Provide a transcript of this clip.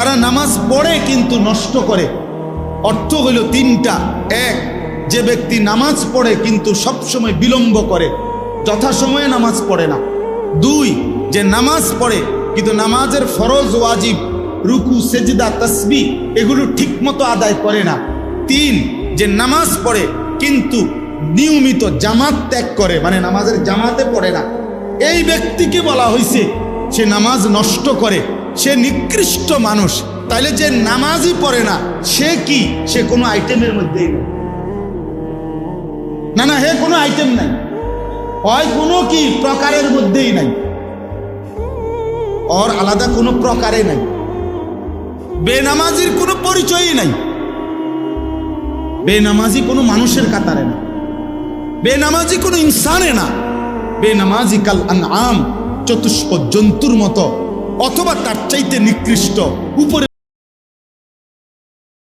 তারা নামাজ পড়ে কিন্তু নষ্ট করে। অর্থ হইল তিনটা। এক, যে ব্যক্তি নামাজ পড়ে কিন্তু সবসময় বিলম্ব করে, যথাসময়ে নামাজ পড়ে না। দুই, যে নামাজ পড়ে কিন্তু নামাজের ফরজ ওয়াজিব রুকু সেজদা তাসবিহ এগুলো ঠিকমতো আদায় করে না। তিন, যে নামাজ পড়ে কিন্তু নিয়মিত জামাত ত্যাগ করে, মানে নামাজের জামাতে পড়ে না। এই ব্যক্তিকে বলা হয়েছে সে নামাজ নষ্ট করে, সে নিকৃষ্ট মানুষ। তাইলে যে নামাজই পড়ে না সে কি? সে কোনো আইটেমের মধ্যেই নেই। না, হে কোনো আইটেম নাই, হয় কোনো কি প্রকারের মধ্যেই নাই, ওর আলাদা কোনো প্রকারে নাই। বেনামাজির কোনো পরিচয়ই নাই। বেনামাজি কোনো মানুষের কাতারে না, বেনামাজি কোনো ইনসানে না। বেনামাজি কাল আনআম, চতুষ্প জন্তুর মতো, অথবা তার চাইতে নিকৃষ্ট উপরে।